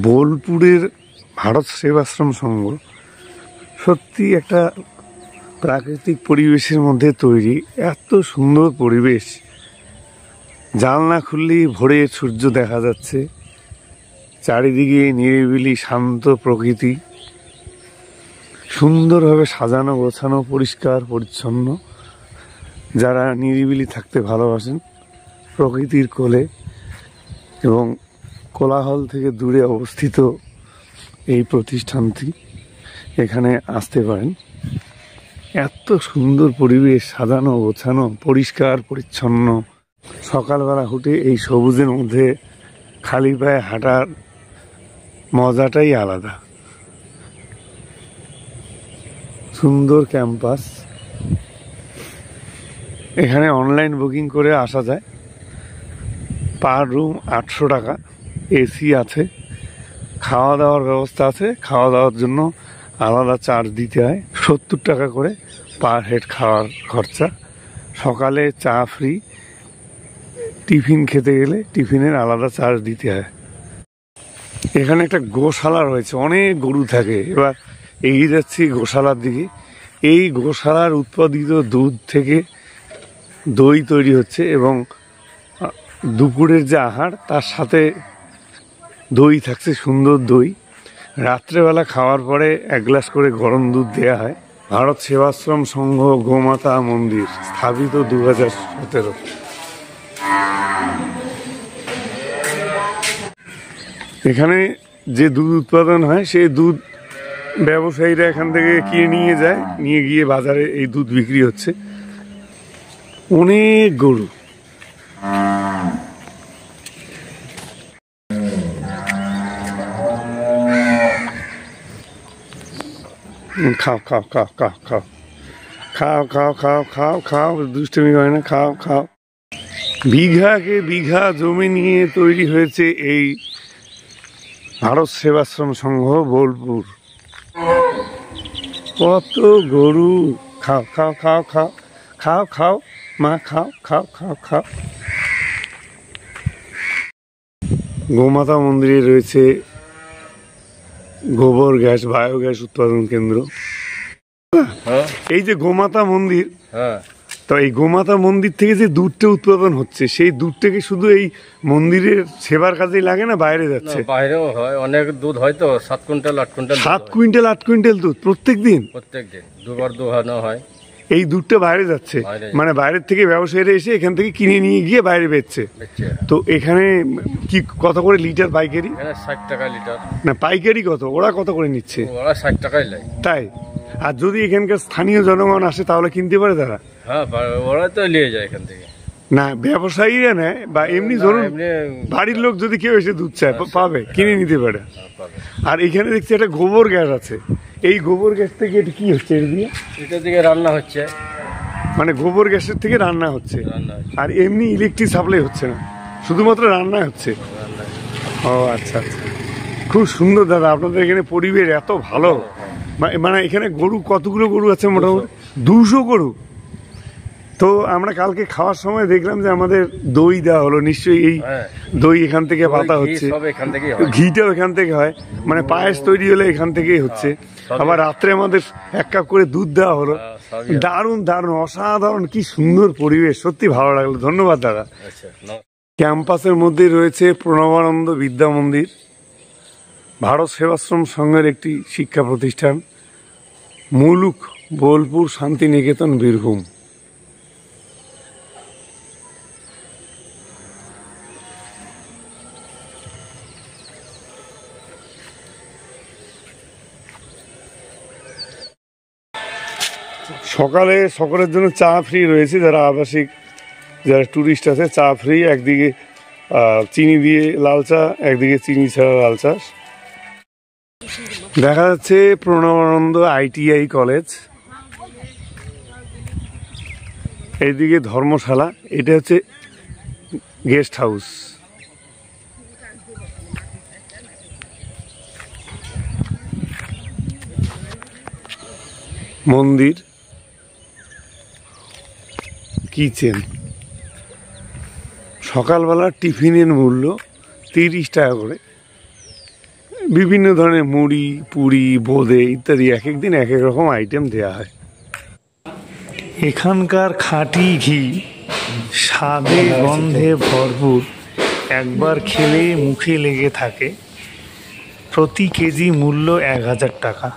বোলপুরের ভারত সেবাশ্রম সংঘ সত্যি একটা প্রাকৃতিক পরিবেশের মধ্যে তৈরি। এত সুন্দর পরিবেশ, জানলা খুললেই ভোরের সূর্য দেখা যাচ্ছে, চারিদিকে নিরিবিলি শান্ত প্রকৃতি, সুন্দরভাবে সাজানো গোছানো, পরিষ্কার পরিচ্ছন্ন। যারা নিরিবিলি থাকতে ভালোবাসেন, প্রকৃতির কোলে এবং কোলাহল থেকে দূরে অবস্থিত এই প্রতিষ্ঠানটি, এখানে আসতে পারেন। এত সুন্দর পরিবেশ, সাজানো গোছানো, পরিষ্কার পরিচ্ছন্ন। সকালবেলা উঠে এই সবুজের মধ্যে খালি পায়ে হাঁটার মজাটাই আলাদা। সুন্দর ক্যাম্পাস, এখানে অনলাইন বুকিং করে আসা যায়। পার রুম 800 টাকা, এসি আছে, খাওয়া দাওয়ার ব্যবস্থা আছে। খাওয়া দাওয়ার জন্য আলাদা চার্জ দিতে হয়, 70 টাকা করে পার হেড খাওয়ার খরচা। সকালে চা ফ্রি, টিফিন খেতে গেলে টিফিনের আলাদা চার্জ দিতে হয়। এখানে একটা গোশালা রয়েছে, অনেক গরু থাকে। এবার এগিয়ে যাচ্ছি গোশালার দিকে। এই গোশালার উৎপাদিত দুধ থেকে দই তৈরি হচ্ছে এবং দুপুরের যে আহার তার সাথে দই থাকছে, সুন্দর দই। রাত্রেবেলা খাওয়ার পরে 1 গ্লাস করে গরম দুধ দেয়া হয়। ভারত সেবাশ্রম সংঘ গোমাতা মন্দির, স্থাপিত 2017। এখানে যে দুধ উৎপাদন হয় সেই দুধ ব্যবসায়ীরা এখান থেকে কিনে নিয়ে যায়, নিয়ে গিয়ে বাজারে এই দুধ বিক্রি হচ্ছে। অনেক গরু, খাও খাও খাও খাও খাও খাও খাও খাও খাও খাও, দুষ্টমি করে না, খাও খাও। বিঘাকে বিঘা জমি নিয়ে তৈরি হয়েছে এই ভারত সেবাশ্রম সংঘ বোলপুর। কত গরু, খাও খাও খাও খাও খাও খাও মা, খাও খাও খাও খাও। গোমাতা মন্দিরে রয়েছে গোবর গ্যাস, বায়োগ্যাস উৎপাদন কেন্দ্র। এই যে গোমাতা মন্দির, তো এই গোমাতা মন্দির থেকে যে দুধটা উৎপাদন হচ্ছে, সেই দুধটাকে শুধু এই মন্দিরের সেবার কাজেই লাগে না, বাইরে যাচ্ছে? বাইরেও হয়, অনেক দুধ হয় তো। 7 কুইন্টাল 8 কুইন্টাল 7 কুইন্টাল 8 কুইন্টাল দুধ প্রত্যেক দিন দুবার দোহানো হয়। এই দুধটা বাইরে যাচ্ছে, মানে বাইরের থেকে ব্যবসায়ীরা এসে এখান থেকে কিনে নিয়ে গিয়ে বাইরে বেচছে। তো এখানে কি কত করে লিটার পাইকারি? 60 টাকা লিটার। না, পাইকারি কত? ওরা কত করে নিচ্ছে? ওরা 60 টাকাই নেয়। তাই? আর যদি এখানকার স্থানীয় জনগণ আসে তাহলে কিনতে পারে তারা? হ্যাঁ, ওরা তো নিয়ে যায় এখান থেকে। না, ব্যবসায়ীরা নেয় বা এমনি ধরুন বাড়ির লোক যদি কেউ এসে দুধ চায় পাবে, কিনে নিতে পারে। আর এখানে দেখছি একটা গোবর গ্যাস আছে। এই গোবর গ্যাস থেকে এটা কি হচ্ছে? এটা থেকে রান্না হচ্ছে, মানে গোবর গ্যাসের থেকে রান্না হচ্ছে। আর এমনি ইলেকট্রিক সাপ্লাই হচ্ছে না, শুধুমাত্র রান্না হচ্ছে। ও আচ্ছা আচ্ছা, খুব সুন্দর দাদা। আপনাদের এখানে পরিবেশ এত ভালো। মানে এখানে গরু কতগুলো গরু আছে? মোটামুটি 200 গরু। তো আমরা কালকে খাওয়ার সময় দেখলাম যে আমাদের দই দেওয়া হলো। নিশ্চয়ই এই দই এখান থেকে পাতা হচ্ছে, ঘিটাও এখান থেকে হয়, মানে পায়েস তৈরি হলে এখান থেকেই হচ্ছে। আবার রাত্রে আমাদের 1 কাপ করে দুধ দেওয়া হলো। দারুণ দারুণ, অসাধারণ, কি সুন্দর পরিবেশ, সত্যি ভালো লাগলো। ধন্যবাদ দাদা। ক্যাম্পাসের মধ্যে রয়েছে প্রণবানন্দ বিদ্যা মন্দির, ভারত সেবাশ্রম সংঘের একটি শিক্ষা প্রতিষ্ঠান। মুলুক, বোলপুর, শান্তিনিকেতন, বীরভূম। সকালে সকলের জন্য চা ফ্রি রয়েছে। যারা আবাসিক, যারা ট্যুরিস্ট আছে, চা ফ্রি। একদিকে চিনি দিয়ে লাল চা, একদিকে চিনি ছাড়া লাল চা। দেখা যাচ্ছে প্রণবানন্দ ITI কলেজ, এইদিকে ধর্মশালা, এটা হচ্ছে গেস্ট হাউস। মন্দির, কিচেন। সকালবেলা টিফিনের মূল্য 30 টাকা করে, বিভিন্ন ধরনের মুড়ি, পুরি, বোঁদে ইত্যাদি এক এক দিন এক এক রকম আইটেম দেওয়া হয়। এখানকার খাঁটি ঘি স্বাদে গন্ধে ভরপুর, একবার খেলে মুখে লেগে থাকে। প্রতি কেজি মূল্য 1000 টাকা।